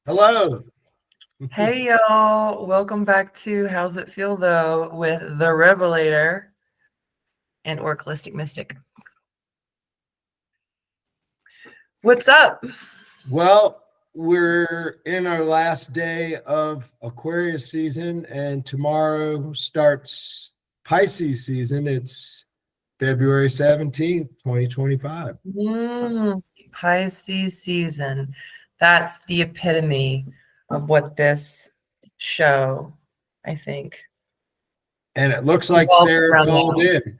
Hello. Hey y'all, welcome back to How's It Feel Though with the Revelator and Oracalistic Mystic. What's up? Well, we're in our last day of Aquarius season, and tomorrow starts Pisces season. It's February 17th, 2025. Pisces season. That's the epitome of what this show, I think. And it looks like Revolves Sarah around called that. in.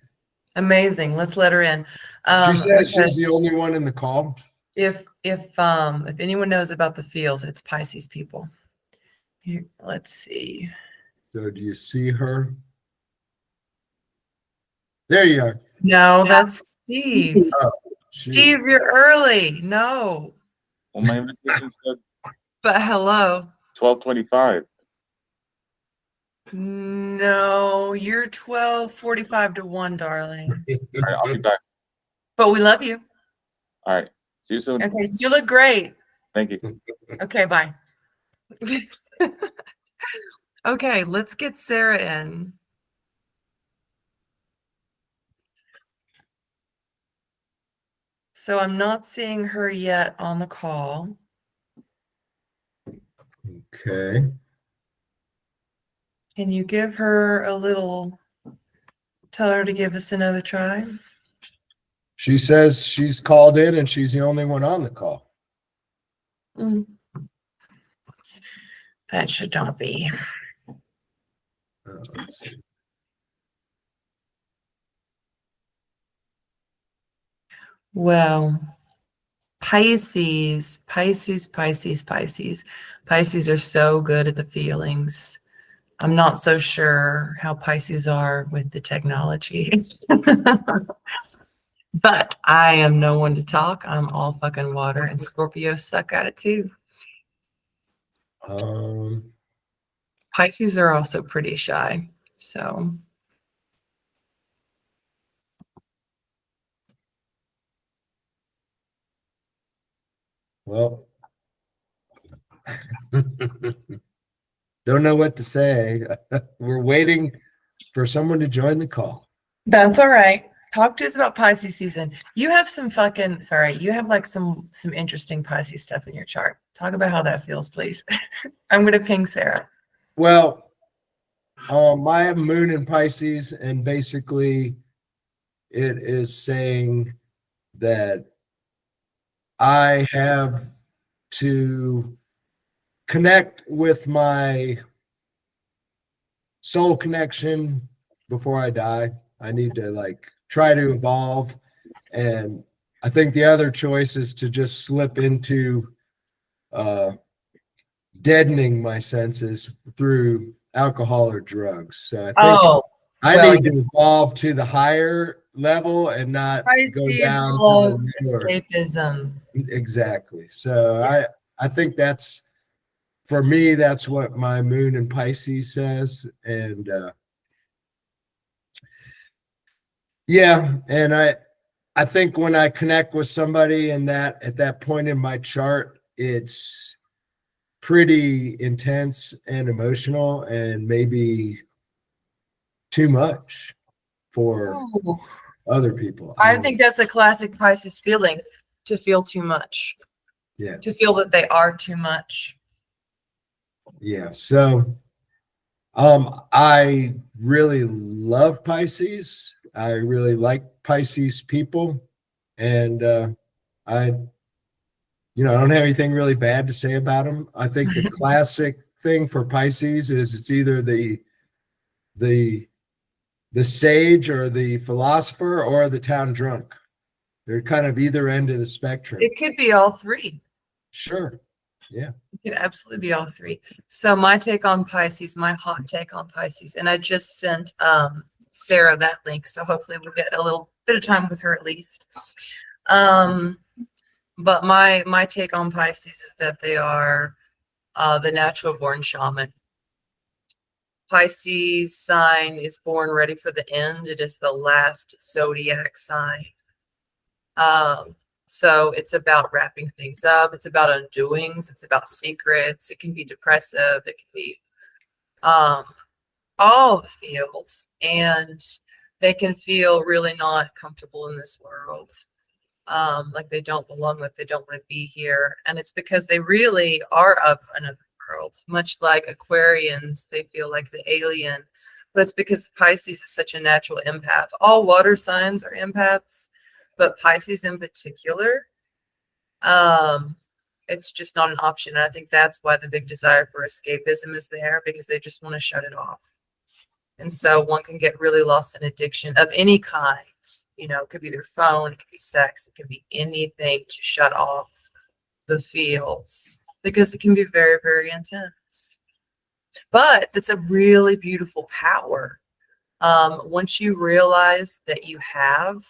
Amazing. Let's let her in. She says she's Because the only one in the call. if anyone knows about the feels, it's Pisces people. Here, let's see. So do you see her? There you are. No, that's Steve. Oh, Steve, you're early. No. Well, my invitation said But hello. 12:25. No, you're 12:45 to 1, darling. All right, I'll be back. But we love you. All right, see you soon. Okay, you look great. Thank you. Okay, bye. Okay, let's get Sarah in. So I'm not seeing her yet on the call. Okay. Can you give her a little, tell her to give us another try? She says she's called in and she's the only one on the call. That should not be. Let's see. Well, Pisces are so good at the feelings. I'm not so sure how Pisces are with the technology. But I am no one to talk. I'm all fucking water, and Scorpios suck at it too. Pisces are also pretty shy. So well, don't know what to say. We're waiting for someone to join the call. that's all right. Talk to us about Pisces season. You have you have like some interesting Pisces stuff in your chart. Talk about how that feels, please. I'm going to ping Sarah. Well, I have moon in Pisces, and basically it is saying that I have to connect with my soul connection before I die. I need to try to evolve. And I think the other choice is to just slip into deadening my senses through alcohol or drugs. So I think I need to evolve to the higher level and not go down to the lower. Escapism. Exactly. So I think that's, for me, that's what my moon in Pisces says. And yeah, and I think when I connect with somebody at that point in my chart, it's pretty intense and emotional, and maybe too much for other people. I think that's a classic Pisces feeling, to feel too much. Yeah. To feel that they are too much. Yeah. So I really love Pisces. I really like Pisces people, and I don't have anything really bad to say about them. I think the classic thing for Pisces is it's either the sage or the philosopher or the town drunk. They're kind of either end of the spectrum. It could be all three. Sure. Yeah. It could absolutely be all three. So my take on Pisces, my hot take on Pisces, and I just sent Sarah that link, so hopefully we'll get a little bit of time with her at least. But my take on Pisces is that they are the natural born shaman. Pisces sign is born ready for the end. It is the last zodiac sign. So it's about wrapping things up. It's about undoings. It's about secrets. It can be depressive. It can be all the feels. And they can feel really not comfortable in this world. Like they don't belong, like they don't want to be here. And it's because they really are of another world. Much like Aquarians, they feel like the alien. But it's because Pisces is such a natural empath. All water signs are empaths, but Pisces in particular, it's just not an option. And I think that's why the big desire for escapism is there, because they just want to shut it off. And so one can get really lost in addiction of any kind. You know, it could be their phone, it could be sex, it could be anything to shut off the feels, because it can be very, very intense. But it's a really beautiful power. Once you realize that you have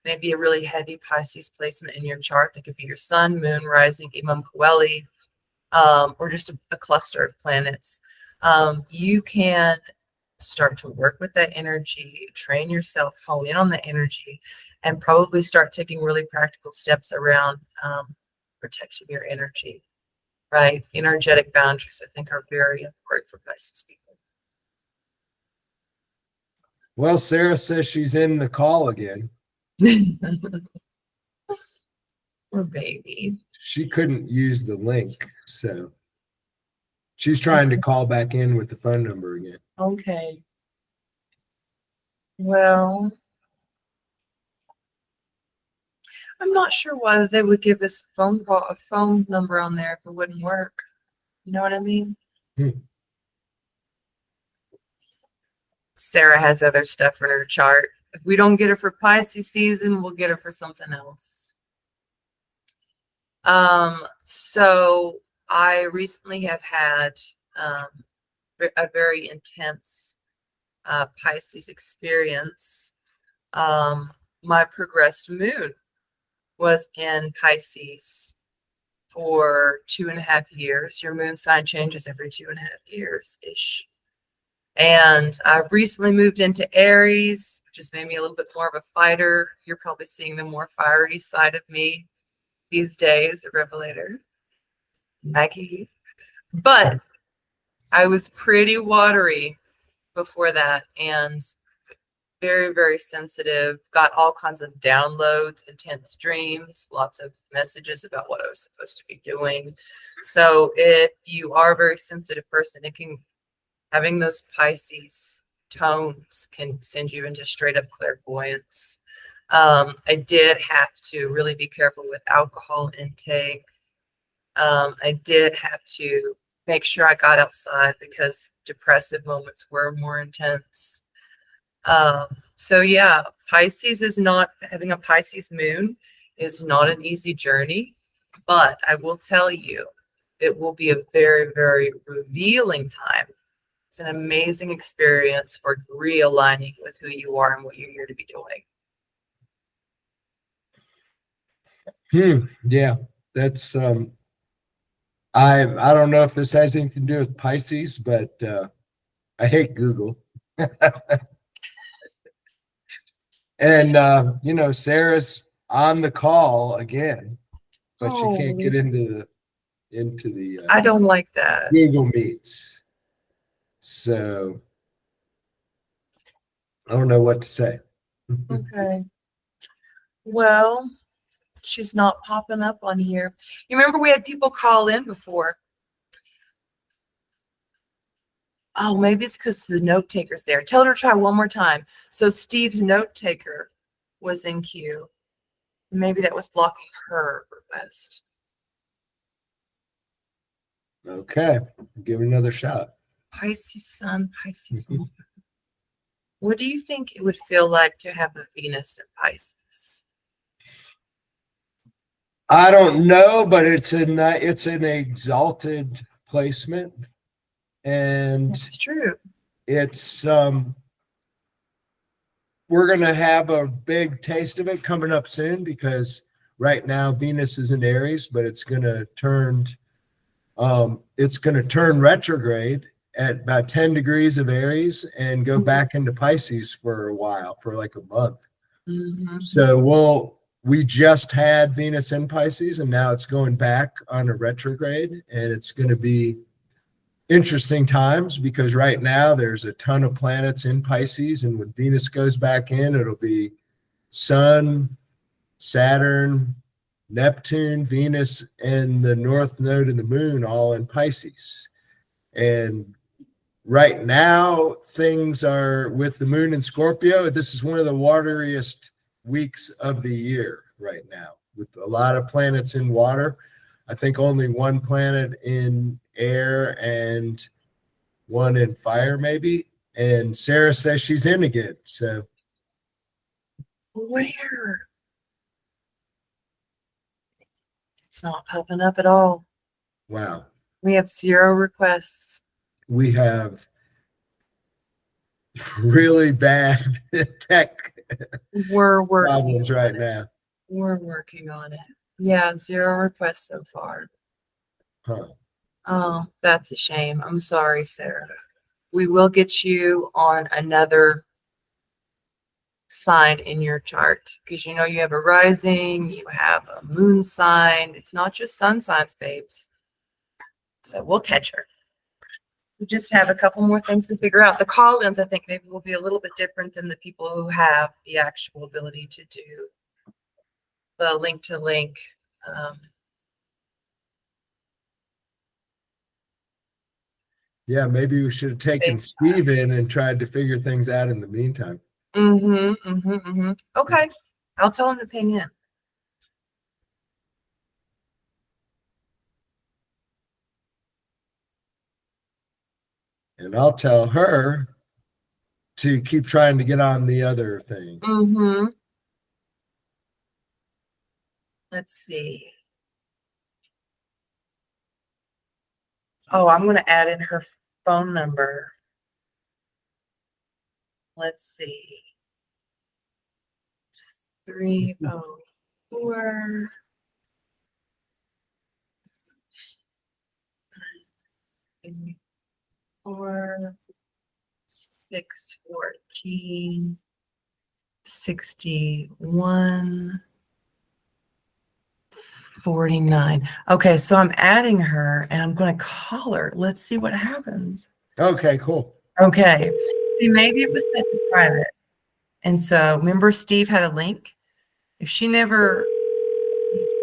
maybe a really heavy Pisces placement in your chart, that could be your sun, moon, rising, Imam Coeli, or just a cluster of planets, you can start to work with that energy, train yourself, hone in on the energy, and probably start taking really practical steps around protecting your energy. Right? Energetic boundaries, I think, are very important for Pisces people. Well, Sarah says she's in the call again. Poor baby. She couldn't use the link, so she's trying to call back in with the phone number again. Okay. Well, I'm not sure why they would give us a phone number on there if it wouldn't work. You know what I mean? Sarah has other stuff in her chart. If we don't get her for Pisces season, we'll get her for something else. So I recently have had a very intense Pisces experience. My progressed moon was in Pisces for 2.5 years. Your moon sign changes every 2.5 years-ish. And I've recently moved into Aries, which has made me a little bit more of a fighter. You're probably seeing the more fiery side of me these days, Revelator. Maggie. But I was pretty watery before that, and very, very sensitive, got all kinds of downloads, intense dreams, lots of messages about what I was supposed to be doing. So if you are a very sensitive person, having those Pisces tones can send you into straight up clairvoyance. I did have to really be careful with alcohol intake. I did have to make sure I got outside because depressive moments were more intense. So yeah, Pisces is not, having a Pisces moon is not an easy journey, but I will tell you, it will be a very, very revealing time. It's an amazing experience for realigning with who you are and what you're here to be doing. Yeah, that's I don't know if this has anything to do with Pisces, but I hate Google. And Sarah's on the call again, but she can't get into the I don't like that. Google Meets. So I don't know what to say. Okay. Well, she's not popping up on here. You remember we had people call in before. Oh, maybe it's because the note taker's there. Tell her to try one more time. So Steve's note taker was in queue. Maybe that was blocking her request. Okay, give it another shot. Pisces sun, Pisces moon. What do you think it would feel like to have a Venus in Pisces? I don't know, but it's an exalted placement, and It's true. it's we're gonna have a big taste of it coming up soon, because right now Venus is in Aries, but it's gonna turn retrograde at about 10 degrees of Aries and go back into Pisces for a while, for like a month. Mm-hmm. So we just had Venus in Pisces, and now it's going back on a retrograde, and it's going to be interesting times because right now there's a ton of planets in Pisces, and when Venus goes back in, it'll be Sun, Saturn, Neptune, Venus, and the North Node and the Moon all in Pisces. And right now, things are with the Moon in Scorpio. This is one of the wateriest weeks of the year right now, with a lot of planets in water. I think only one planet in air and one in fire, maybe. And Sarah says she's in again. So Where? It's not popping up at all. wow, We have 0 requests. we have really bad tech We're working. problems right now. We're working on it. Yeah, 0 requests so far. Huh. Oh, that's a shame. I'm sorry, Sarah. We will get you on another sign in your chart because you know you have a rising, you have a moon sign. It's not just sun signs, babes. So we'll catch her. We just have a couple more things to figure out. The call-ins, I think, maybe will be a little bit different than the people who have the actual ability to do the link to link. Yeah, maybe we should have taken Steve in and tried to figure things out in the meantime. Okay, I'll tell him to ping in. And I'll tell her to keep trying to get on the other thing. Let's see. Oh, I'm going to add in her phone number. Let's see. 304 4 614 61 49. Okay, so I'm adding her and I'm going to call her. Let's see what happens. Okay, cool. Okay. See, maybe it was set to private. And so remember Steve had a link? If she never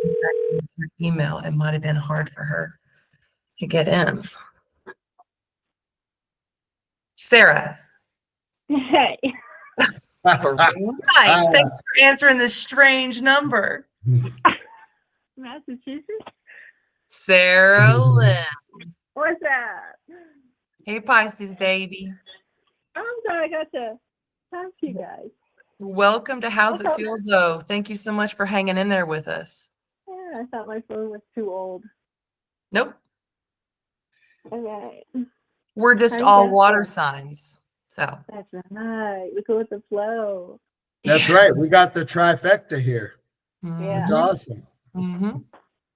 received her email, it might have been hard for her to get in. Sarah. Hey. Hi. Thanks for answering this strange number. Massachusetts? Sarah Lynn. What's up? Hey, Pisces, baby. I'm glad I got to talk to you guys. Welcome to How's It Feel, though. Thank you so much for hanging in there with us. Yeah, I thought my phone was too old. Nope. Okay. We're just How you all guys water doing? signs. So That's right. We go with the flow. That's right. We got the trifecta here. Yeah. It's awesome.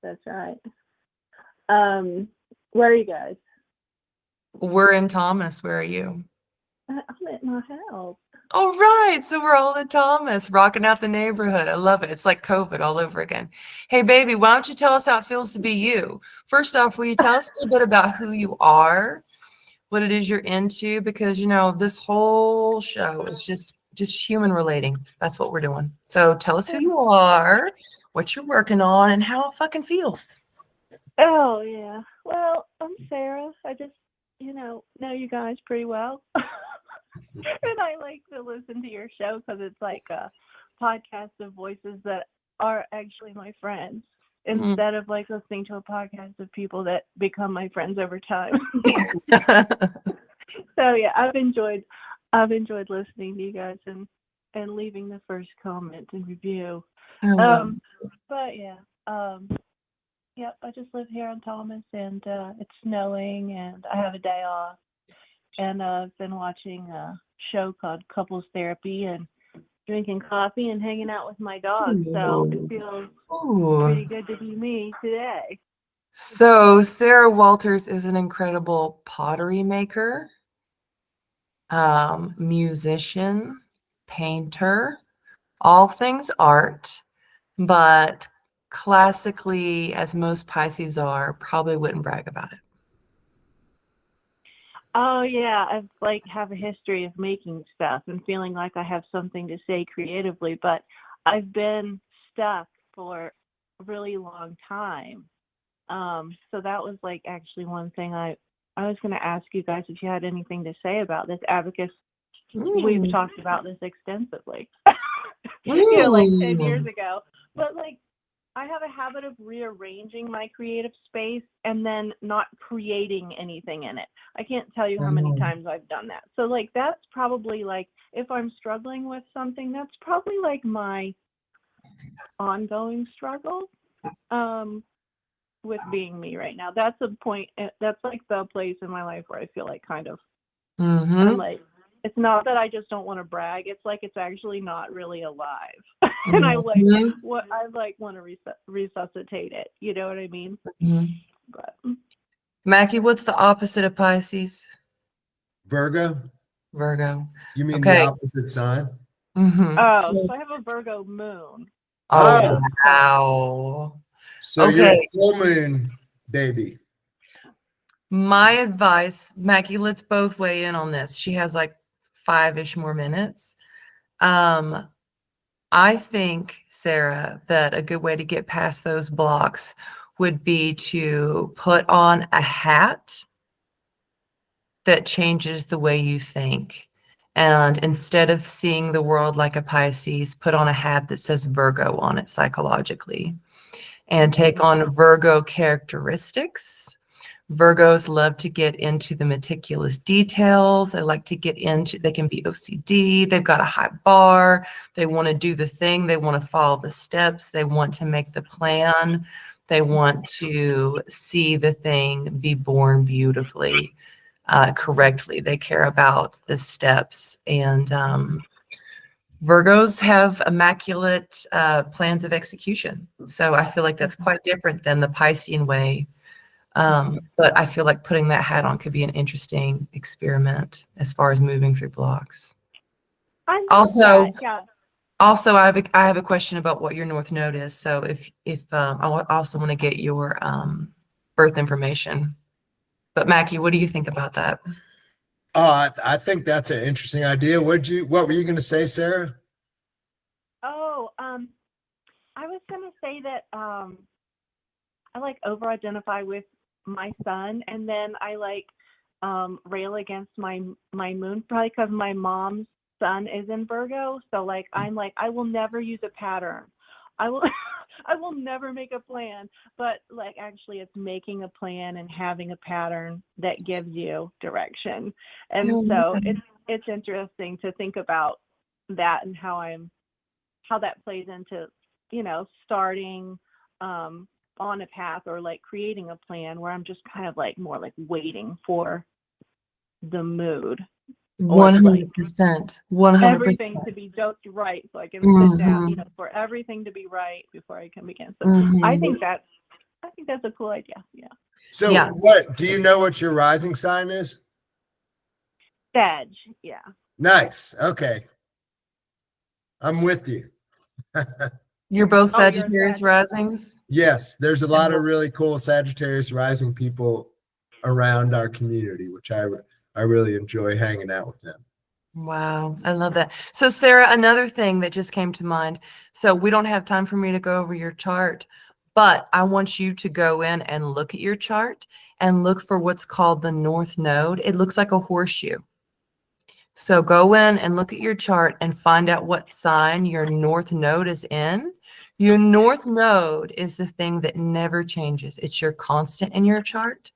That's right. Where are you guys? We're in Thomas. Where are you? I'm at my house. All right. So we're all in Thomas, rocking out the neighborhood. I love it. It's like COVID all over again. Hey, baby, why don't you tell us how it feels to be you? First off, will you tell us a little bit about who you are, what it is you're into? Because, you know, this whole show is just human relating. That's what we're doing. So tell us who you are, what you're working on, and how it fucking feels. Oh, yeah. Well, I'm Sarah. I just, know you guys pretty well. And I like to listen to your show because it's like a podcast of voices that are actually my friends instead of like listening to a podcast of people that become my friends over time. So yeah, I've enjoyed listening to you guys and leaving the first comment and review. But yeah, I just live here in Thomas, and it's snowing, and I have a day off, and I've been watching a show called Couples Therapy and drinking coffee and hanging out with my dog. So it feels pretty good to be me today. So Sarah Walters is an incredible pottery maker, musician, painter, all things art. but classically, as most Pisces are, probably wouldn't brag about it. Oh yeah, I've like have a history of making stuff and feeling like I have something to say creatively, but I've been stuck for a really long time. So that was like actually one thing I was going to ask you guys if you had anything to say about this abacus. We've talked about this extensively, like 10 years ago. But like, I have a habit of rearranging my creative space and then not creating anything in it. I can't tell you how many times I've done that. So like, that's probably like, if I'm struggling with something, that's probably like my ongoing struggle. With being me right now. That's a point, that's like the place in my life where I feel like kind of I'm like, it's not that I just don't want to brag, it's like it's actually not really alive. And I like want to resuscitate it, you know what I mean? But Mackie, what's the opposite of Pisces? Virgo? Virgo. You mean Okay. the opposite sign? so I have a Virgo moon. Oh, wow. So you're a full moon baby. My advice, Mackie, let's both weigh in on this. She has like 5-ish more minutes. I think, Sarah, that a good way to get past those blocks would be to put on a hat that changes the way you think. And instead of seeing the world like a Pisces, put on a hat that says Virgo on it psychologically. And take on Virgo characteristics. Virgos love to get into the meticulous details. They like to get into, they can be OCD. They've got a high bar. They want to do the thing. They want to follow the steps. They want to make the plan. They want to see the thing be born beautifully, correctly. They care about the steps. And Virgos have immaculate plans of execution. So I feel like that's quite different than the Piscean way. But I feel like putting that hat on could be an interesting experiment as far as moving through blocks. Also, I have a question about what your North Node is. So if I also want to get your birth information. But Mackie, what do you think about that? I think that's an interesting idea. What were you going to say, Sarah? I was going to say that I like over-identify with my sun, and then I like rail against my moon, probably because my mom's sun is in Virgo. So like I'm like, I will never use a pattern. I will I will never make a plan, but like actually it's making a plan and having a pattern that gives you direction. And so it's interesting to think about that and how that plays into, starting on a path or like creating a plan where I'm just kind of like more like waiting for the mood. 100%. 100%. Everything to be just right so I can sit down, for everything to be right before I can begin. So I think that's a cool idea. Yeah. So what do you know what your rising sign is? Sag, yeah. Nice. Okay. I'm with you. You're both Sagittarius risings? Yes, there's a lot of really cool Sagittarius rising people around our community, which I really enjoy hanging out with them. Wow, I love that. So Sarah, another thing that just came to mind. So we don't have time for me to go over your chart, but I want you to go in and look at your chart and look for what's called the North Node. It looks like a horseshoe. So go in and look at your chart and find out what sign your North Node is in. Your North Node is the thing that never changes. It's your constant in your chart.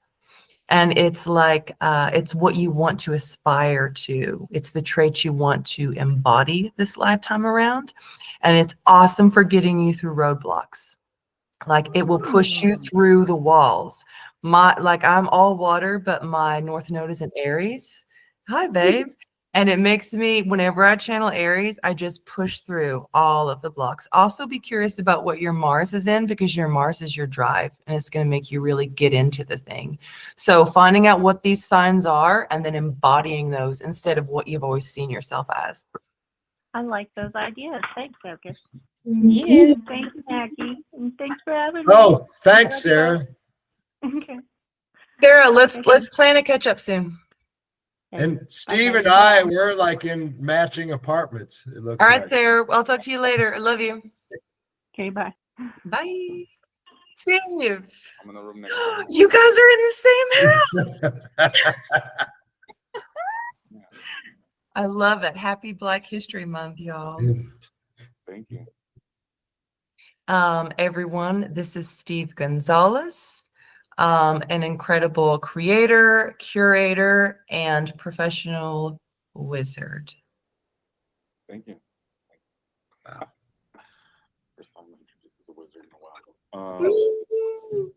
And it's like, it's what you want to aspire to. It's the traits you want to embody this lifetime around. And it's awesome for getting you through roadblocks. Like it will push you through the walls. I'm all water, but my North Node is in Aries. Hi, babe. And it makes me, whenever I channel Aries, I just push through all of the blocks. Also be curious about what your Mars is in, because your Mars is your drive and it's going to make you really get into the thing. So finding out what these signs are and then embodying those instead of what you've always seen yourself as. I like those ideas. Thanks, Marcus. Yeah. Thanks, Maggie. And thanks for having me. Oh, thanks, Sarah. Okay. Sarah, let's plan to catch up soon. And Steve Okay, and I, bye. we're like in matching apartments. It looks All right, like. Sarah. I'll talk to you later. I love you. Okay, bye. Bye. Steve. I'm in the room next door. You guys are in the same house. I love it. Happy Black History Month, y'all. Thank you. Everyone, this is Steve Gonzalez, an incredible creator, curator, and professional wizard. Thank you. Wow. First time I'm introduced as a wizard in a while.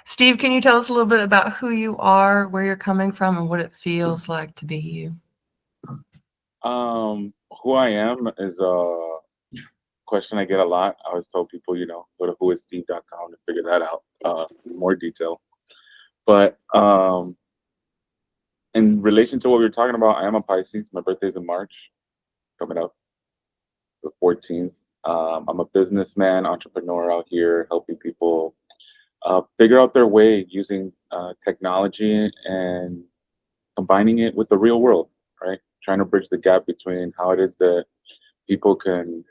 Steve, can you tell us a little bit about who you are, where you're coming from, and what it feels like to be you? Who I am is a question I get a lot. I always tell people, go to whoissteve.com to figure that out in more detail. But in relation to what we were talking about, I am a Pisces. My birthday's in March, coming up, the 14th. I'm a businessman, entrepreneur out here, helping people figure out their way using technology and combining it with the real world, right? Trying to bridge the gap between how it is that people can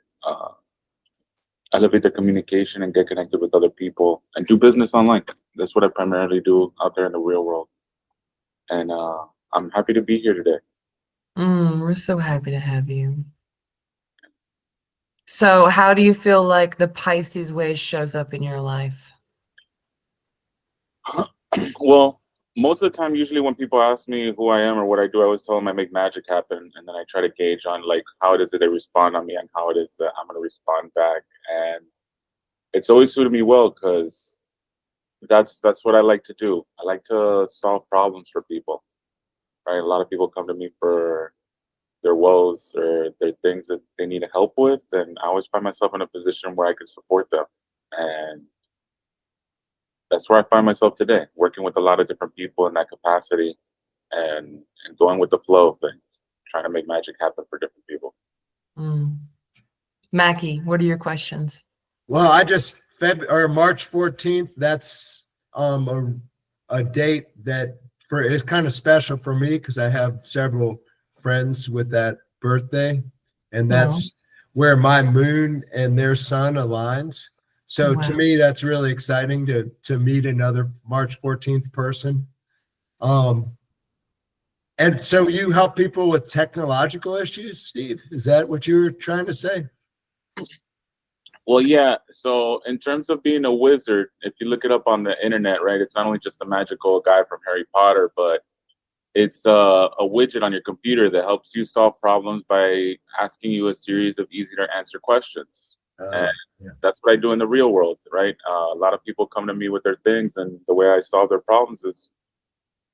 elevate their communication and get connected with other people and do business online. That's what I primarily do out there in the real world. And I'm happy to be here today. We're so happy to have you. So how do you feel like the Pisces way shows up in your life? Well, most of the time, usually when people ask me who I am or what I do, I always tell them I make magic happen. And then I try to gauge on like how it is that they respond on me and how it is that I'm going to respond back. And it's always suited me well because that's what I like to do. I like to solve problems for people, right? A lot of people come to me for their woes or their things that they need help with. And I always find myself in a position where I can support them. And that's where I find myself today, working with a lot of different people in that capacity and going with the flow of things, trying to make magic happen for different people. Mackie, what are your questions? Well, I just March 14th. That's a date that is kind of special for me because I have several friends with that birthday, and that's where my moon and their sun aligns. So to me, that's really exciting to meet another March 14th person. And so you help people with technological issues, Steve? Is that what you were trying to say? Well, yeah. So in terms of being a wizard, if you look it up on the internet, right, it's not only just a magical guy from Harry Potter, but it's a widget on your computer that helps you solve problems by asking you a series of easy to answer questions. And that's what I do in the real world, right? A lot of people come to me with their things, and the way I solve their problems is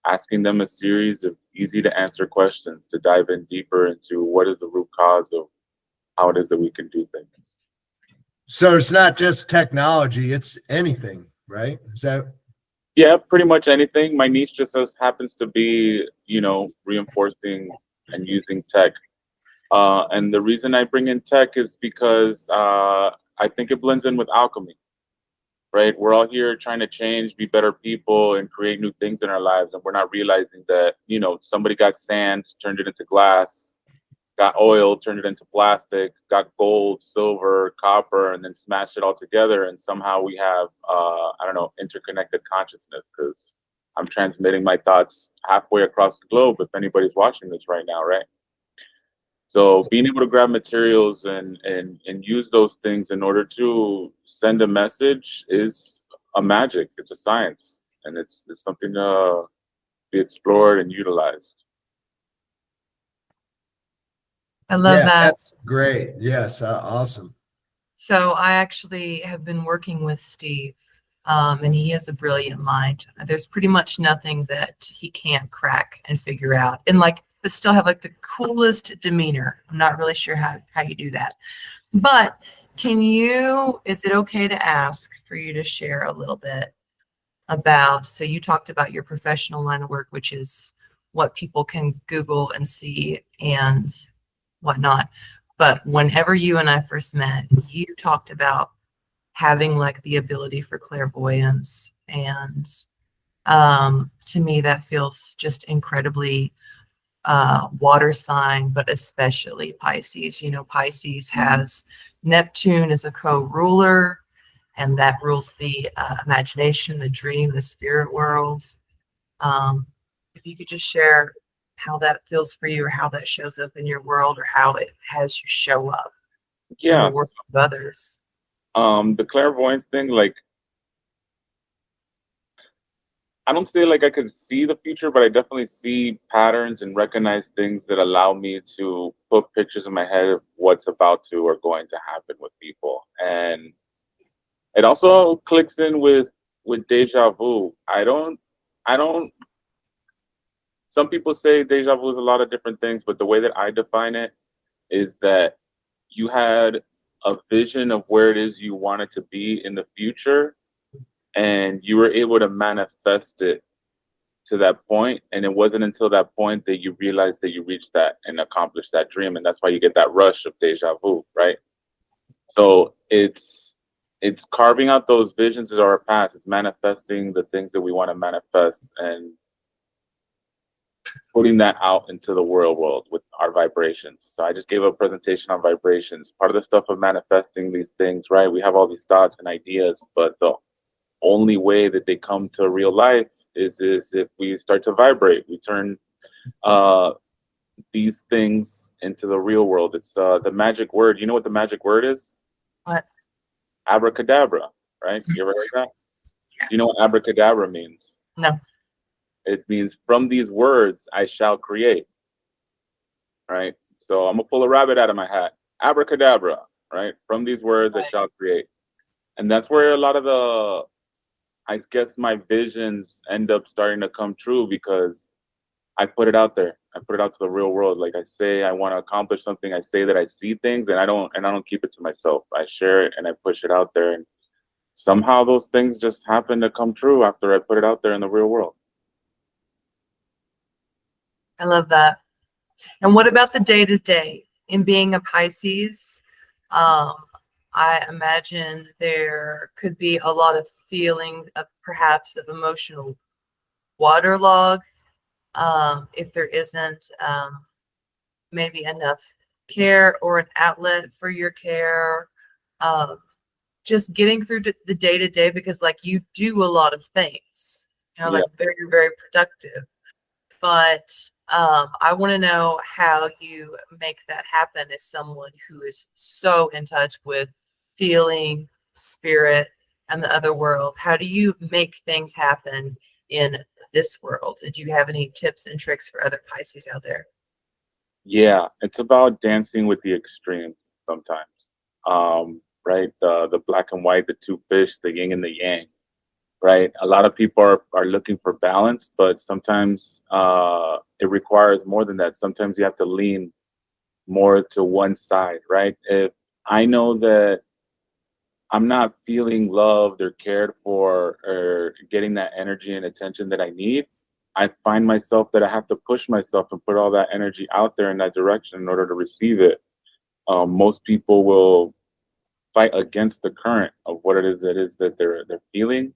asking them a series of easy to answer questions to dive in deeper into what is the root cause of how it is that we can do things. So it's not just technology, it's anything, right? Is that? Yeah, pretty much anything. My niche just happens to be, reinforcing and using tech. And the reason I bring in tech is because I think it blends in with alchemy, right? We're all here trying to change, be better people, and create new things in our lives. And we're not realizing that, somebody got sand, turned it into glass, got oil, turned it into plastic, got gold, silver, copper, and then smashed it all together. And somehow we have, interconnected consciousness because I'm transmitting my thoughts halfway across the globe if anybody's watching this right now, right? So being able to grab materials and use those things in order to send a message is a magic. It's a science, and it's something to be explored and utilized. I love that. That's great. Yes, awesome. So I actually have been working with Steve, and he has a brilliant mind. There's pretty much nothing that he can't crack and figure out, and but still have the coolest demeanor. I'm not really sure how you do that, but is it okay to ask for you to share a little bit about, so you talked about your professional line of work, which is what people can Google and see and whatnot. but whenever you and I first met, you talked about having like the ability for clairvoyance. And to me, that feels just incredibly water sign, but especially Pisces. You know, Pisces has Neptune as a co-ruler, and that rules the imagination, the dream, the spirit world. If you could just share how that feels for you, or how that shows up in your world, or how it has you show up in Yeah. the world of others. The clairvoyance thing, like, I don't say like I could see the future, but I definitely see patterns and recognize things that allow me to put pictures in my head of what's about to or going to happen with people. And it also clicks in with deja vu. I don't some people say deja vu is a lot of different things, but the way that I define it is that you had a vision of where it is you wanted to be in the future, and you were able to manifest it to that point. And it wasn't until that point that you realized that you reached that and accomplished that dream. And that's why you get that rush of deja vu, right? So it's carving out those visions of our past. It's manifesting the things that we want to manifest and putting that out into the real world with our vibrations. So I just gave a presentation on vibrations. Part of the stuff of manifesting these things, right? We have all these thoughts and ideas, but the only way that they come to real life is if we start to vibrate. We turn these things into the real world. It's the magic word. You know what the magic word is? What? Abracadabra, right? You ever heard that? Yeah. You know what abracadabra means? No. It means from these words I shall create. Right? So I'm gonna pull a rabbit out of my hat. Abracadabra, right? From these words I shall create. And that's where a lot of the, I guess, my visions end up starting to come true, because I put it out there. I put it out to the real world. Like, I say I want to accomplish something. I say that I see things, and I don't keep it to myself. I share it and I push it out there, and somehow those things just happen to come true after I put it out there in the real world. I love that. And what about the day to day? In being a Pisces, I imagine there could be a lot of feeling of perhaps of emotional waterlog, if there isn't maybe enough care or an outlet for your care. Just getting through the day to day, because like you do a lot of things, you know, like very, very productive. But I want to know how you make that happen as someone who is so in touch with feeling, spirit, and the other world. How do you make things happen in this world? Do you have any tips and tricks for other Pisces out there? Yeah, it's about dancing with the extremes sometimes. Right? The black and white, the two fish, the yin and the yang. Right? A lot of people are looking for balance, but sometimes it requires more than that. Sometimes you have to lean more to one side, right? If I know that I'm not feeling loved or cared for or getting that energy and attention that I need, I find myself that I have to push myself and put all that energy out there in that direction in order to receive it. Most people will fight against the current of what it is that they're feeling.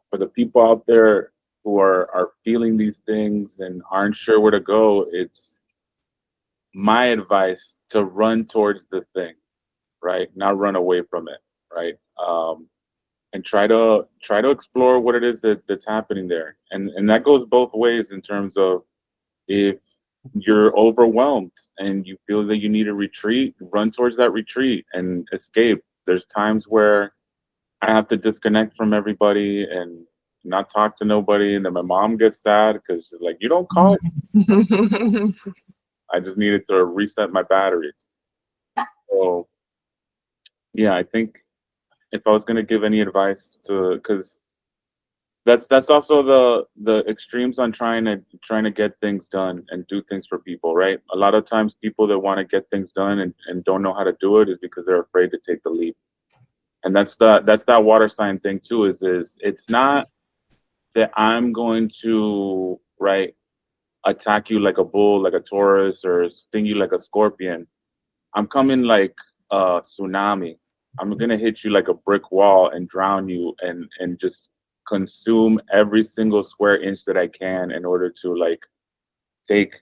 For the people out there who are feeling these things and aren't sure where to go, it's my advice to run towards the thing, right? Not run away from it, right? And try to explore what it is that's happening there. And that goes both ways in terms of, if you're overwhelmed and you feel that you need a retreat, run towards that retreat and escape. There's times where I have to disconnect from everybody and not talk to nobody, and then my mom gets sad because she's like, "You don't call." I just needed to reset my batteries. So, yeah, I think if I was gonna give any advice to, because that's also the extremes on trying to get things done and do things for people, right? A lot of times people that want to get things done and don't know how to do it is because they're afraid to take the leap. And that's that water sign thing too, is it's not that I'm going to, right, attack you like a bull, like a Taurus, or sting you like a scorpion. I'm coming like a tsunami. I'm gonna hit you like a brick wall and drown you and just consume every single square inch that I can in order to like take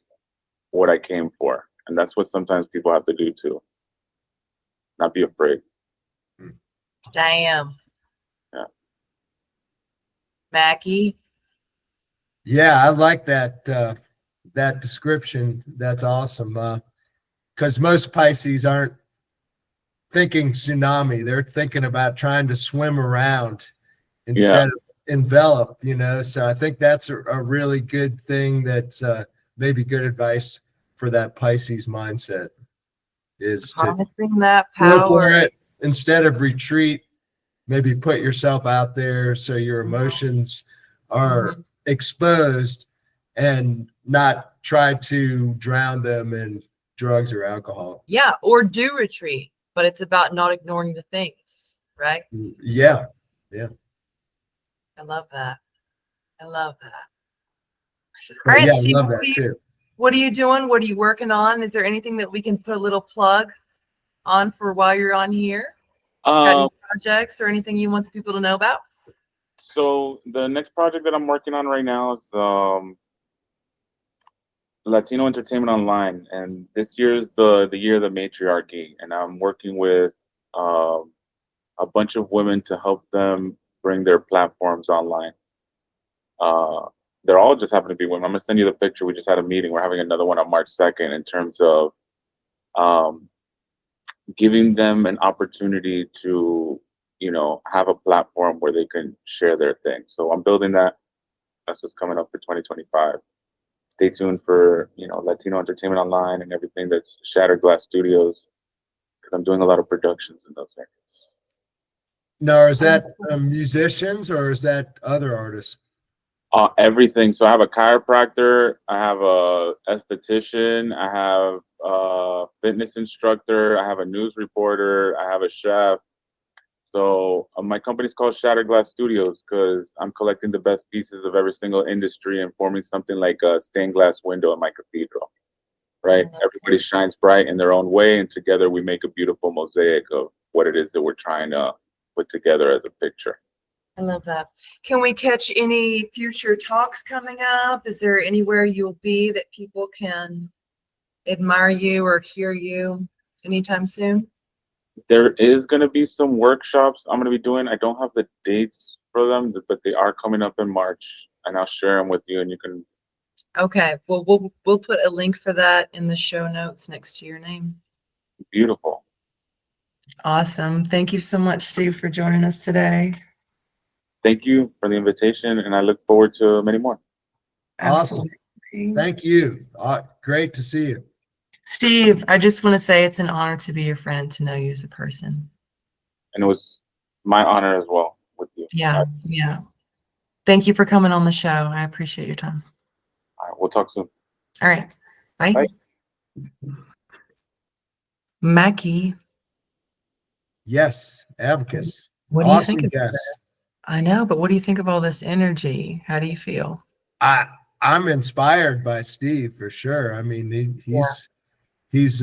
what I came for. And that's what sometimes people have to do too. Not be afraid. Damn. Yeah. Mackie. Yeah, I like that that description. That's awesome. Because most Pisces aren't thinking tsunami; they're thinking about trying to swim around instead of envelop. You know, so I think that's a really good thing. That's maybe good advice for that Pisces mindset is to Harnessing that go for power. it instead of retreat. Maybe put yourself out there so your emotions are exposed and not try to drown them in drugs or alcohol. Yeah, or do retreat, but it's about not ignoring the things, right? Yeah. I love that. I love that. But All right, yeah, I Steve, love that too. what are you doing? What are you working on? Is there anything that we can put a little plug on for while you're on here? Got any projects or anything you want the people to know about? So the next project that I'm working on right now is Latino Entertainment Online, and this year is the year of the matriarchy, and I'm working with a bunch of women to help them bring their platforms online. They're all just happen to be women. I'm gonna send you the picture. We just had a meeting. We're having another one on March 2nd in terms of giving them an opportunity to, have a platform where they can share their thing. So I'm building that. That's what's coming up for 2025. Stay tuned for, Latino Entertainment Online and everything that's Shattered Glass Studios, because I'm doing a lot of productions in those areas. Now, is that musicians or is that other artists? Everything. So I have a chiropractor, I have a esthetician, I have a fitness instructor, I have a news reporter, I have a chef. So my company's called Shattered Glass Studios because I'm collecting the best pieces of every single industry and forming something like a stained glass window in my cathedral, right? Everybody shines bright in their own way, and together we make a beautiful mosaic of what it is that we're trying to put together as a picture. I love that. Can we catch any future talks coming up? Is there anywhere you'll be that people can admire you or hear you anytime soon? There is going to be some workshops I'm going to be doing. I don't have the dates for them, but they are coming up in March, and I'll share them with you, and you can. Okay. Well, we'll put a link for that in the show notes next to your name. Beautiful. Awesome. Thank you so much, Steve, for joining us today. Thank you for the invitation, and I look forward to many more. Awesome. Absolutely. Thank you. Great to see you. Steve, I just want to say it's an honor to be your friend and to know you as a person. And it was my honor as well with you. Yeah. Thank you for coming on the show. I appreciate your time. All right, we'll talk soon. All right. Bye. Bye. Mackie. Yes, Abacus. What do you Awesome think of guest. this? I know, but what do you think of all this energy? How do you feel? I'm inspired by Steve for sure. I mean, he's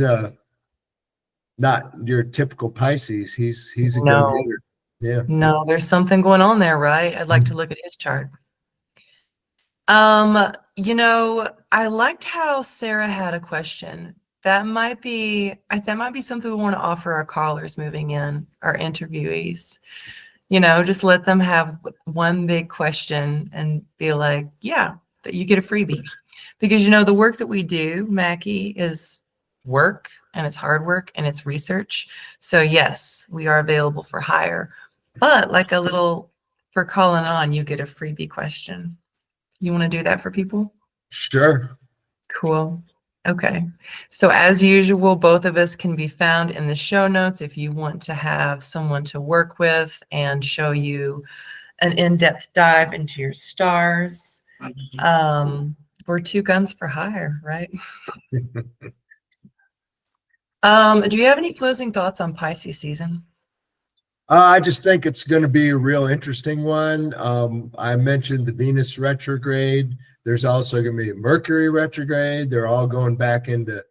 not your typical Pisces. He's a No. go-getter. Yeah. No, there's something going on there, right? I'd like to look at his chart. I liked how Sarah had a question. That might be something we want to offer our callers moving in, our interviewees. Just let them have one big question and be like, yeah, that you get a freebie. Because, the work that we do, Mackie, is work, and it's hard work, and it's research. So yes, we are available for hire, but for calling on, you get a freebie question. You want to do that for people? Sure. Cool. Okay. So as usual, both of us can be found in the show notes if you want to have someone to work with and show you an in-depth dive into your stars. We're two guns for hire, right? Do you have any closing thoughts on Pisces season? I just think it's going to be a real interesting one. I mentioned the Venus retrograde. There's also going to be a Mercury retrograde. They're all going back into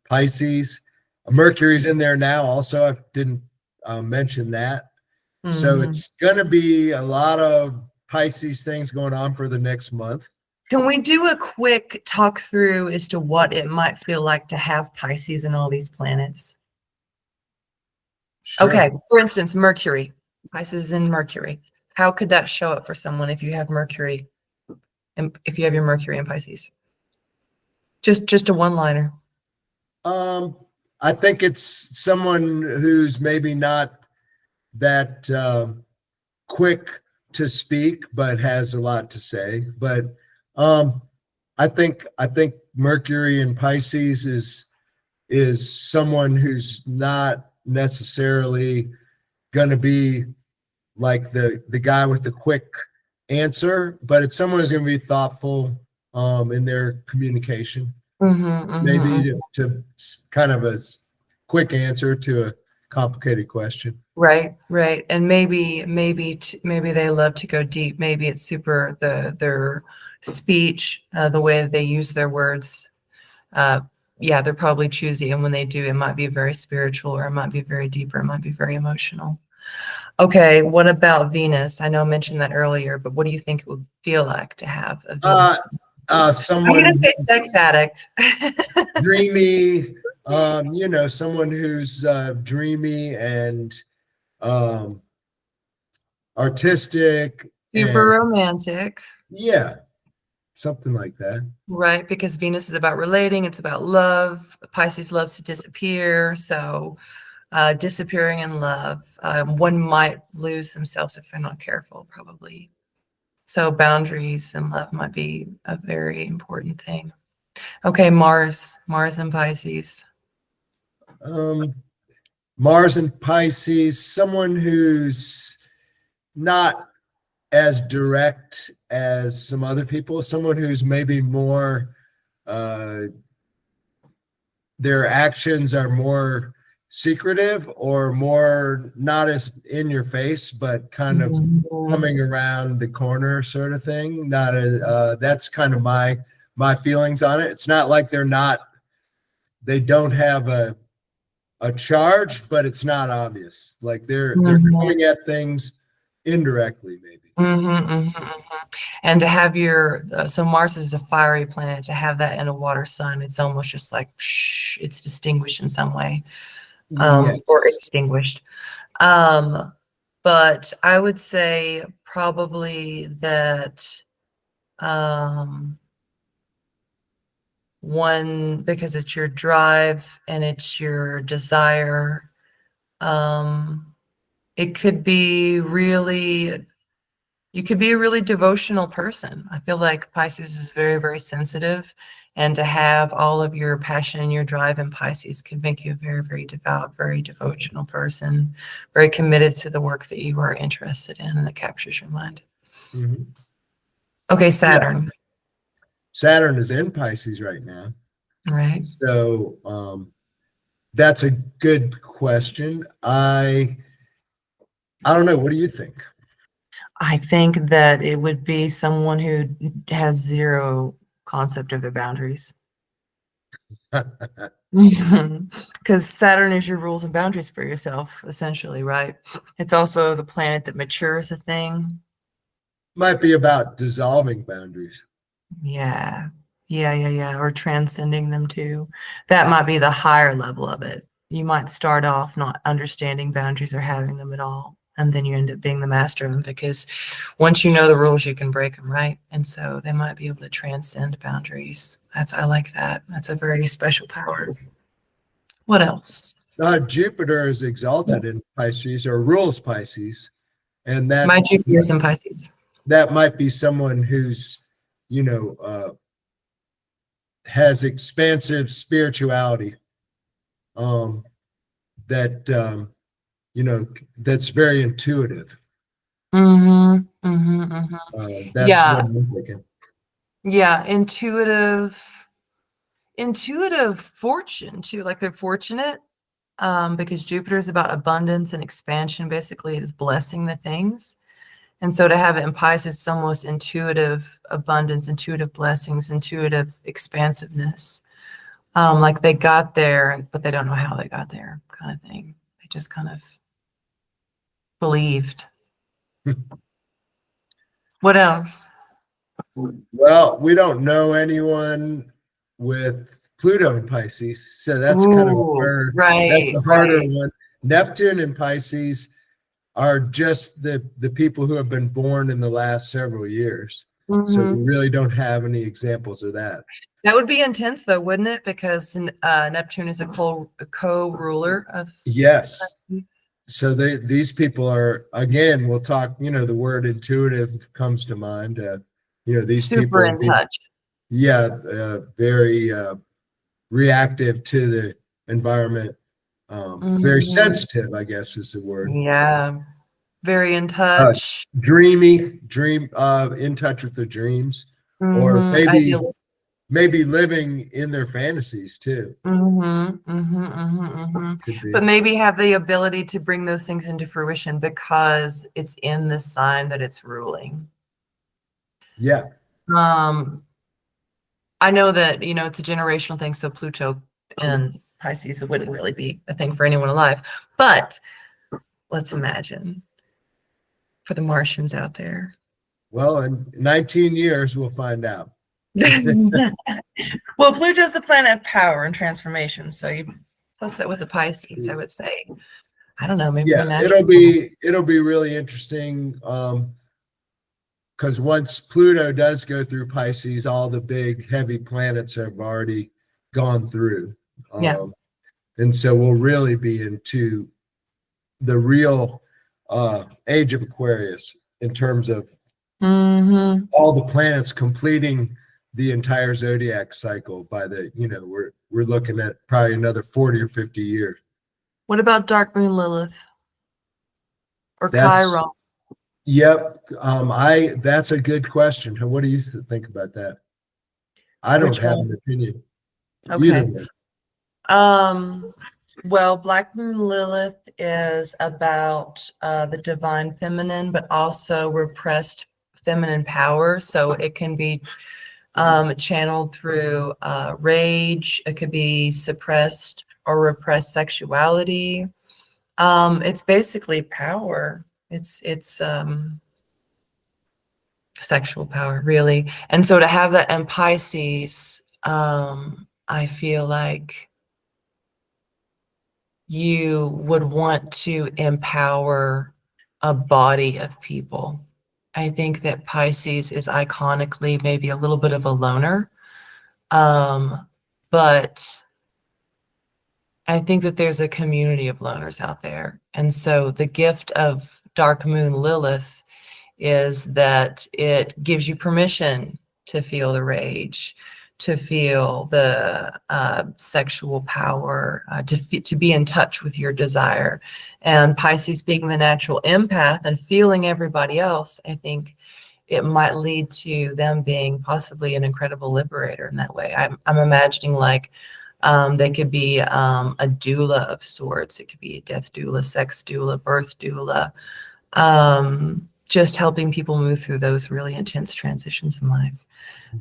Pisces. Mercury's in there now. Also, I didn't mention that. So Mhm. it's going to be a lot of Pisces things going on for the next month. Can we do a quick talk through as to what it might feel like to have Pisces and all these planets? Sure. Okay, for instance, Mercury. Pisces in Mercury. How could that show up for someone if you have Mercury and if you have your Mercury in Pisces? Just a one-liner. I think it's someone who's maybe not that quick to speak, but has a lot to say. But I think Mercury in Pisces is someone who's not necessarily going to be like the guy with the quick answer, but it's someone who's going to be thoughtful in their communication. Maybe to kind of a quick answer to a complicated question. Right. And maybe they love to go deep. Maybe it's super their speech, the way that they use their words. Yeah, they're probably choosy, and when they do, it might be very spiritual, or it might be very deep, or it might be very emotional. Okay, what about Venus? I know I mentioned that earlier, but what do you think it would feel like to have a Venus? I'm Someone gonna say sex addict. dreamy, someone who's dreamy and artistic, Super and romantic. yeah, something like that. Right, because Venus is about relating, it's about love. Pisces loves to disappear, so disappearing in love. One might lose themselves if they're not careful, probably. So boundaries and love might be a very important thing. Okay, Mars and Pisces. Mars and Pisces, someone who's not as direct as some other people, someone who's maybe more, their actions are more secretive or more not as in your face, but kind of coming around the corner sort of thing. Not a, that's kind of my feelings on it. It's not like they don't have a charge, but it's not obvious. Like they're coming at things indirectly, maybe. And to have your so Mars is a fiery planet, to have that in a water sign, it's almost just like it's distinguished in some way, Yes. or extinguished. But I would say probably that one, because it's your drive and it's your desire, it could be really, you could be a really devotional person. I feel like Pisces is very, very sensitive, and to have all of your passion and your drive in Pisces can make you a very, very devout, very devotional person, very committed to the work that you are interested in and that captures your mind. Okay, Saturn. Yeah. Saturn is in Pisces right now. Right. So that's a good question. I don't know. What do you think? I think that it would be someone who has zero concept of their boundaries. Because Saturn is your rules and boundaries for yourself, essentially, right? It's also the planet that matures a thing. Might be about dissolving boundaries. Yeah. Or transcending them too. That might be the higher level of it. You might start off not understanding boundaries or having them at all, and then you end up being the master of them, because once you know the rules, you can break them, right? And so they might be able to transcend boundaries. I like that. That's a very special power. What else? Jupiter is exalted in Pisces, or rules Pisces, and that My Jupiter is in Pisces. That might be someone who's, has expansive spirituality. That's very intuitive. That's what I'm thinking. Yeah, intuitive fortune too. Like they're fortunate, because Jupiter is about abundance and expansion. Basically, is blessing the things. And so to have it in Pisces, it's almost intuitive abundance, intuitive blessings, intuitive expansiveness. Like they got there, but they don't know how they got there, kind of thing. They just kind of believed. What else? Well, we don't know anyone with Pluto in Pisces, so that's kind of a Ooh, harder, right, that's a harder right. one. Neptune in Pisces are just the people who have been born in the last several years. So we Mhm. really don't have any examples of that. That would be intense, though, wouldn't it? Because Neptune is a co-ruler of. Yes. So these people are, again, we'll talk, the word intuitive comes to mind. These Super people in touch. very reactive to the environment, very Mhm. sensitive, I guess is the word. Yeah, very in Uh, touch. dreamy, in touch with their dreams, or Idealistic. maybe living in their fantasies too. Could be. But maybe have the ability to bring those things into fruition because it's in the sign that it's ruling. Yeah. I know that, it's a generational thing, so Pluto and Pisces wouldn't really be a thing for anyone alive. But let's imagine for the Martians out there. Well, in 19 years, we'll find out. Well, Pluto's the planet of power and transformation, so you plus that with the Pisces, I would say. I don't know, maybe the Yeah, natural. it'll be really interesting. Because once Pluto does go through Pisces, all the big heavy planets have already gone through. Yeah. And so we'll really be into the real age of Aquarius in terms of all the planets completing the entire zodiac cycle by we're looking at probably another 40 or 50 years. What about Dark Moon Lilith or That's Chiron? Yep. That's a good question. What do you think about that? I don't Which have one? an opinion. Okay. Either way. Well, Black Moon Lilith is about the divine feminine, but also repressed feminine power. So it can be channeled through rage. It could be suppressed or repressed sexuality. It's basically power. It's sexual power, really. And so to have that in Pisces, I feel like you would want to empower a body of people. I think that Pisces is iconically maybe a little bit of a loner, but I think that there's a community of loners out there. And so the gift of Dark Moon Lilith is that it gives you permission to feel the rage, to feel the sexual power, to be in touch with your desire. And Pisces being the natural empath and feeling everybody else, I think it might lead to them being possibly an incredible liberator in that way. I'm imagining like they could be a doula of sorts. It could be a death doula, sex doula, birth doula, just helping people move through those really intense transitions in life.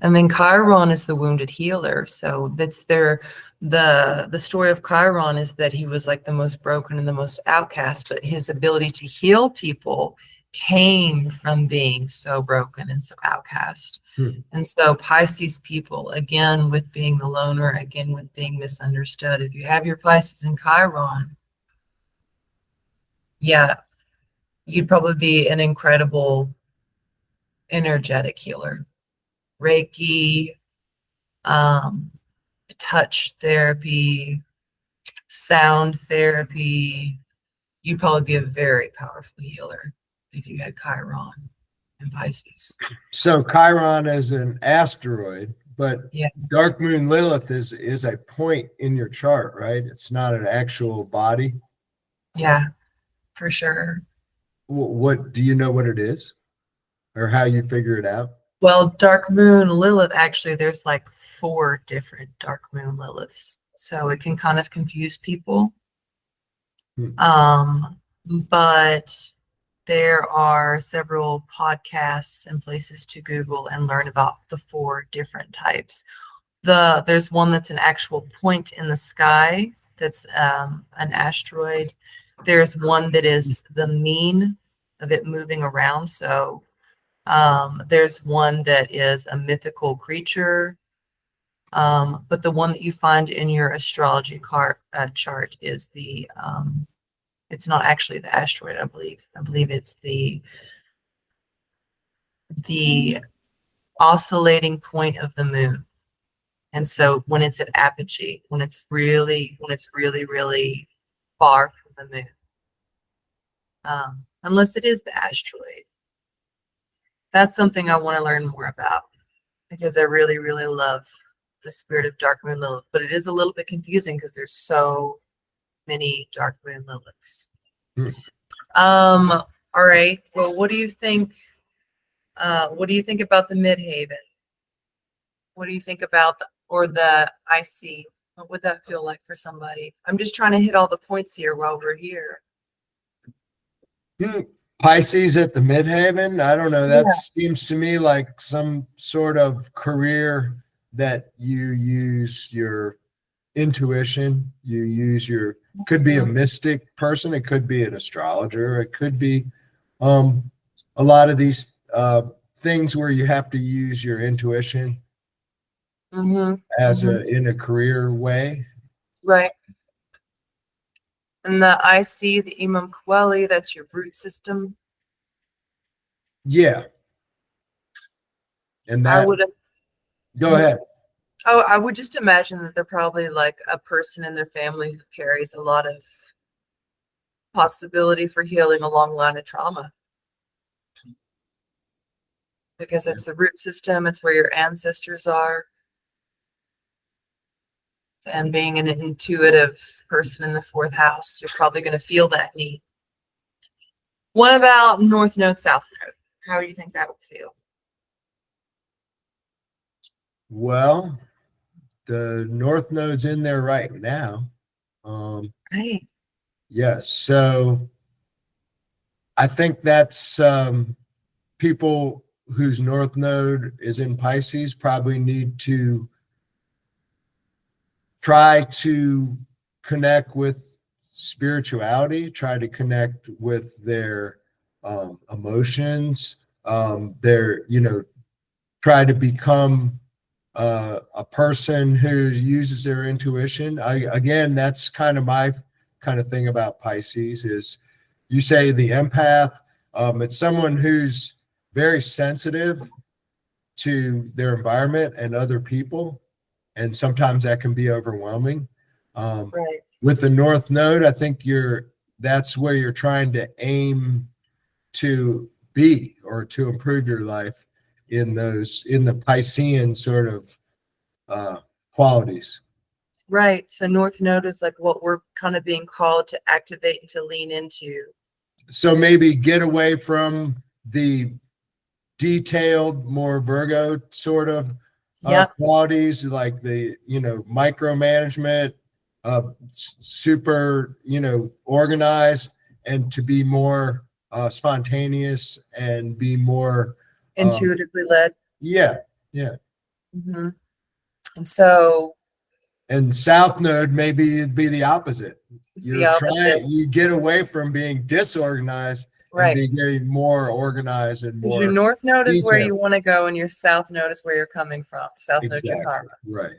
And then Chiron is the wounded healer. So that's the story of Chiron is that he was like the most broken and the most outcast, but his ability to heal people came from being so broken and so outcast. And so Pisces people, again, with being the loner, again, with being misunderstood. If you have your Pisces in Chiron, yeah, you'd probably be an incredible energetic healer. Reiki, touch therapy, sound therapy. You'd probably be a very powerful healer if you had Chiron and Pisces. So Chiron is an asteroid, but Yeah. Dark Moon Lilith is a point in your chart, right? It's not an actual body. Yeah, for sure. What do you know what it is, or how you figure it out? Well, Dark Moon Lilith, actually, there's like 4 different Dark Moon Liliths. So it can kind of confuse people. But there are several podcasts and places to Google and learn about the 4 different types. there's one that's an actual point in the sky that's an asteroid. There's one that is the mean of it moving around. So there's one that is a mythical creature. But the one that you find in your astrology chart is the it's not actually the asteroid, I believe. I believe it's the oscillating point of the moon. And so when it's at apogee, when it's really, really far from the moon, unless it is the asteroid, that's something I want to learn more about because I really, really love the spirit of dark moon Lilith. But it is a little bit confusing because there's so many dark moon Liliths. All right. Well, what do you think? What do you think about the Midhaven? What do you think about the IC? What would that feel like for somebody? I'm just trying to hit all the points here while we're here. Pisces at the Midhaven. I don't know. That seems to me like some sort of career that you use your intuition. You use your, could be a mystic person. It could be an astrologer. It could be a lot of these things where you have to use your intuition as in a career way. Right. And the IC, the Imam Kweli, that's your root system. Yeah. And I that, would go ahead. Oh, I would just imagine that they're probably like a person in their family who carries a lot of possibility for healing a long line of trauma. Because it's the root system, it's where your ancestors are. And being an intuitive person in the fourth house, you're probably going to feel that need. What about North Node, South Node? How do you think that would feel? Well, the North Node's in there right now. Right. Yes. So I think that's people whose North Node is in Pisces probably need to try to connect with spirituality, try to connect with their emotions, their, try to become a person who uses their intuition. Again, that's kind of my kind of thing about Pisces is you say the empath, it's someone who's very sensitive to their environment and other people. And sometimes that can be overwhelming. Right. With the North Node, I think that's where you're trying to aim to be or to improve your life in the Piscean sort of qualities. Right. So North Node is like what we're kind of being called to activate and to lean into. So maybe get away from the detailed, more Virgo sort of qualities, like the micromanagement, super organized, and to be more spontaneous and be more Intuitively led. Yeah. Mm-hmm. And so. And South Node maybe it'd be the opposite. You get away from being disorganized. Right. And be getting more organized and more. Your North Node detailed. is where you want to go, and your South Node is where you're coming from. South Node, your karma. Right.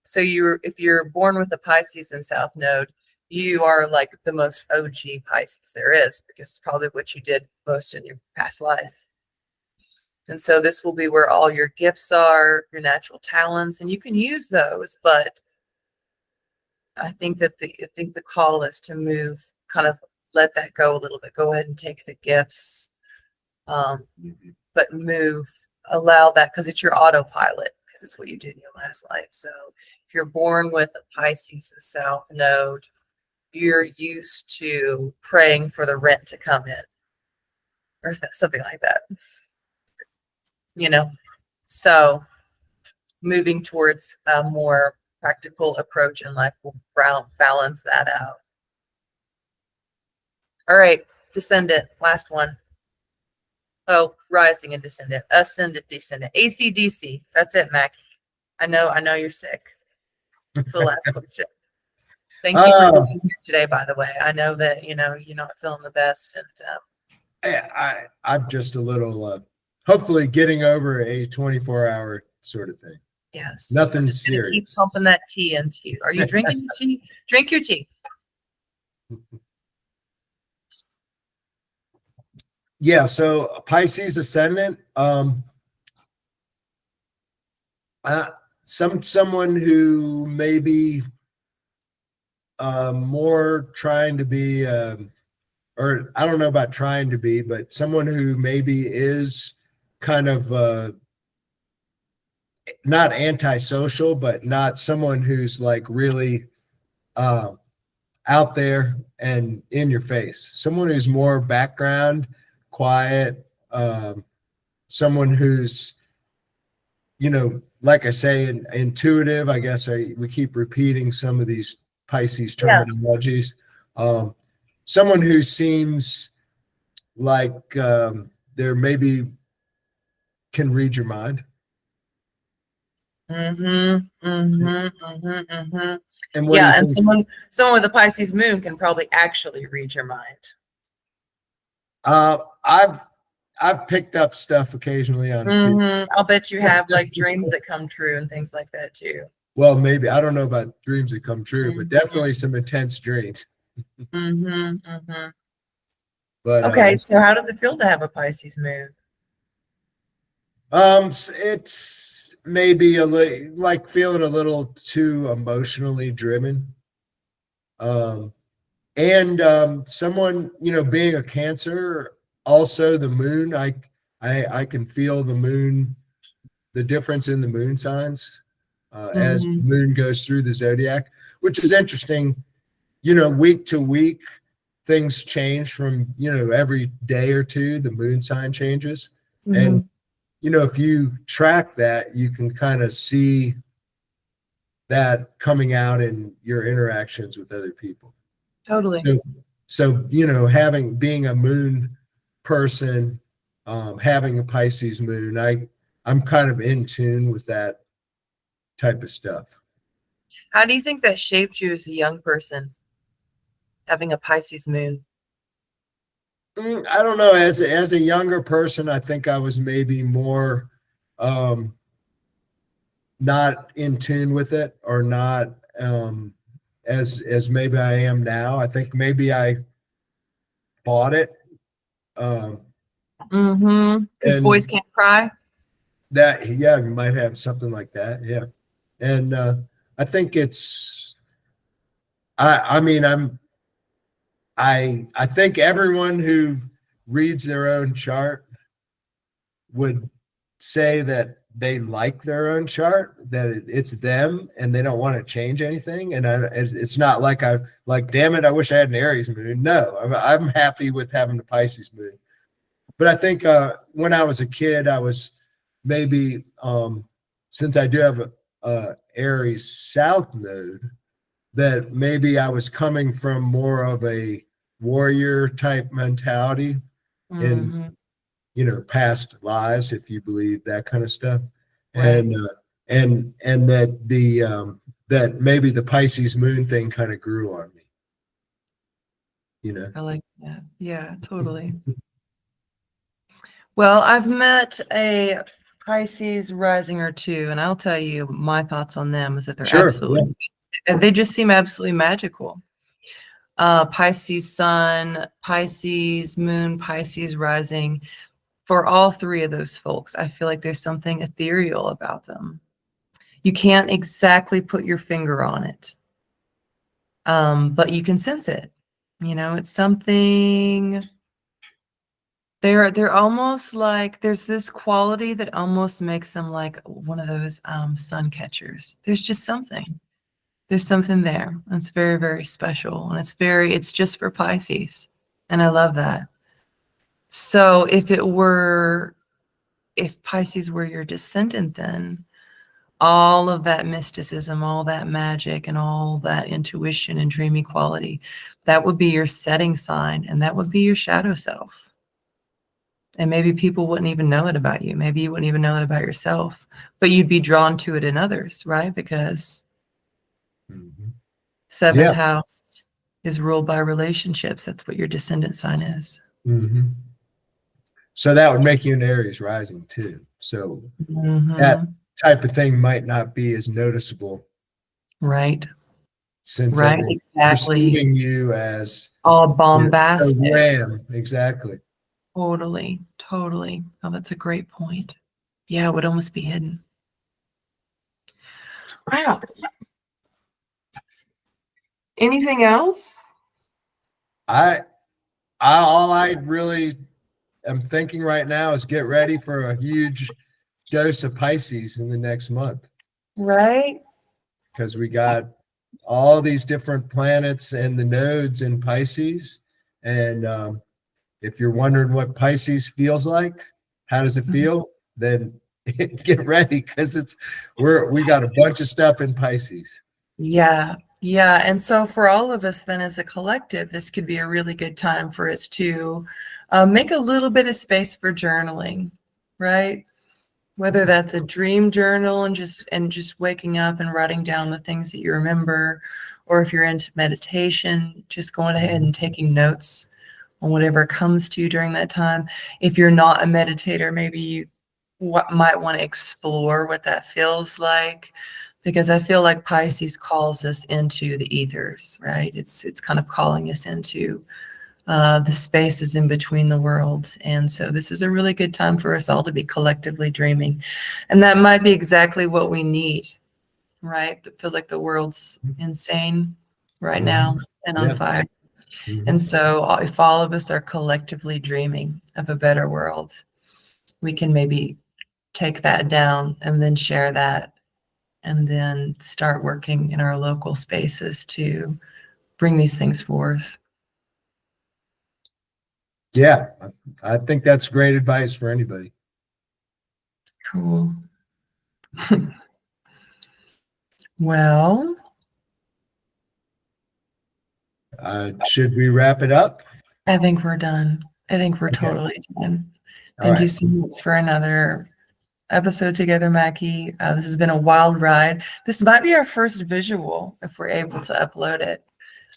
So if you're born with a Pisces in South Node, you are like the most OG Pisces there is, because it's probably what you did most in your past life. And so this will be where all your gifts are, your natural talents, and you can use those. But I think that the call is to move, kind of let that go a little bit. Go ahead and take the gifts, but allow that, because it's your autopilot, because it's what you did in your last life. So if you're born with a Pisces and South Node, you're used to praying for the rent to come in, or something like that. So moving towards a more practical approach in life will balance that out. All right, descendant, last one. Oh, rising and descendant, ascendant, descendant, ACDC. That's it, Mackie. I know you're sick. It's the last question. Thank you for being here today, by the way. I know that, you're not feeling the best. And I'm just a little, hopefully getting over a 24-hour sort of thing. yes. Nothing I'm just gonna serious. keep pumping that tea into you. Are you drinking your tea? Drink your tea. Yeah, so Pisces ascendant, someone who may be more trying to be, or I don't know about trying to be, but someone who maybe is kind of not antisocial, but not someone who's like really out there and in your face. Someone who's more background, quiet, someone who's, like I say, intuitive. I guess we keep repeating some of these Pisces terminologies. Someone who seems like they're maybe can read your mind. And And yeah, and someone with a Pisces moon can probably actually read your mind. I've picked up stuff occasionally on people. I'll bet you have like dreams that come true and things like that too. Well, maybe I don't know about dreams that come true, but definitely some intense dreams. But okay, so how does it feel to have a Pisces moon? It's maybe like feeling a little too emotionally driven. And someone, being a Cancer, also the moon, I can feel the moon, the difference in the moon signs as the moon goes through the zodiac, which is interesting. Week to week, things change from, every day or two, the moon sign changes. And, if you track that, you can kind of see that coming out in your interactions with other people. Totally. So being a moon person, having a Pisces moon, I'm kind of in tune with that type of stuff. How do you think that shaped you as a young person, having a Pisces moon? I don't know. As a younger person, I think I was maybe more not in tune with it, or not as maybe I am now. I think maybe I bought it. Because boys can't cry. That, yeah, you might have something like that. Yeah. And I think I think everyone who reads their own chart would say that they like their own chart, that it's them and they don't want to change anything. And it's not like damn it, I wish I had an Aries moon. No, I'm happy with having the Pisces moon. But I think when I was a kid, I was maybe, since I do have a Aries South node, that maybe I was coming from more of a warrior type mentality in past lives, if you believe that kind of stuff. Right. And that that maybe the Pisces moon thing kind of grew on me. I like that. Yeah, totally. Well, I've met a Pisces rising or two, and I'll tell you my thoughts on them is that they're absolutely, they just seem absolutely magical. Pisces sun, Pisces moon, Pisces rising. For all three of those folks, I feel like there's something ethereal about them. You can't exactly put your finger on it, but you can sense it. It's something. They're almost like, there's this quality that almost makes them like one of those sun catchers. There's just something. There's something there. It's very, very special. And it's just for Pisces. And I love that. So if Pisces were your descendant, then all of that mysticism, all that magic, and all that intuition and dreamy quality, that would be your setting sign, and that would be your shadow self. And maybe people wouldn't even know it about you. Maybe you wouldn't even know it about yourself, but you'd be drawn to it in others, right? Because Mhm. seventh Yeah. house is ruled by relationships. That's what your descendant sign is. Mhm. So that would make you an Aries rising too. So that Mhm. type of thing might not be as noticeable Right. since Right. everyone's Exactly. perceiving you as All so bombastic. ram. Exactly. Totally. Totally. Oh, that's a great point. Yeah, it would almost be hidden. Wow. Anything else? All I really am thinking right now is get ready for a huge dose of Pisces in the next month, Right. because we got all these different planets and the nodes in Pisces. And if you're wondering what Pisces feels like, how does it feel? Then get ready, because we got a bunch of stuff in Pisces. Yeah. Yeah. And so for all of us then as a collective, this could be a really good time for us to make a little bit of space for journaling, right? Whether that's a dream journal and just waking up and writing down the things that you remember, or if you're into meditation, just going ahead and taking notes on whatever comes to you during that time. If you're not a meditator, maybe you might want to explore what that feels like, because I feel like Pisces calls us into the ethers, right? It's kind of calling us into the spaces in between the worlds. And so this is a really good time for us all to be collectively dreaming. And that might be exactly what we need, right? It feels like the world's insane right now and on Yeah. fire. Mhm. And so if all of us are collectively dreaming of a better world, we can maybe take that down and then share that, and then start working in our local spaces to bring these things forth. Yeah, I think that's great advice for anybody. Cool. Well, Should we wrap it up? I think we're done. I think we're Okay. totally done. All Thank you right. so much for another episode together, Mackie. This has been a wild ride. This might be our first visual if we're able to upload it.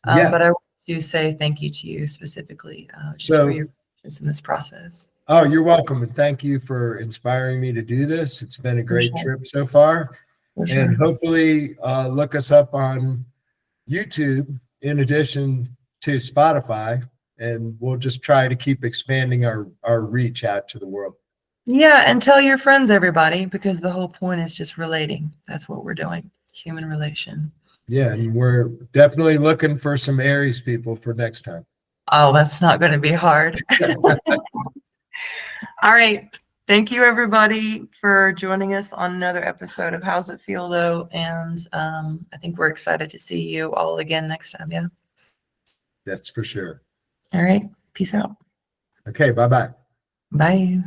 Yeah. But I want to say thank you to you specifically, just So- for your patience in this process. Oh, you're welcome. And thank you for inspiring me to do this. It's been a great sure. trip so far. For And sure. hopefully look us up on YouTube in addition to Spotify. And we'll just try to keep expanding our reach out to the world. Yeah, and tell your friends, everybody, because the whole point is just relating. That's what we're doing. Human relation. Yeah, and we're definitely looking for some Aries people for next time. Oh, that's not going to be hard. All right. Thank you, everybody, for joining us on another episode of How's It Feel, though? And I think we're excited to see you all again next time. Yeah. That's for sure. All right. Peace out. Okay, bye-bye. Bye.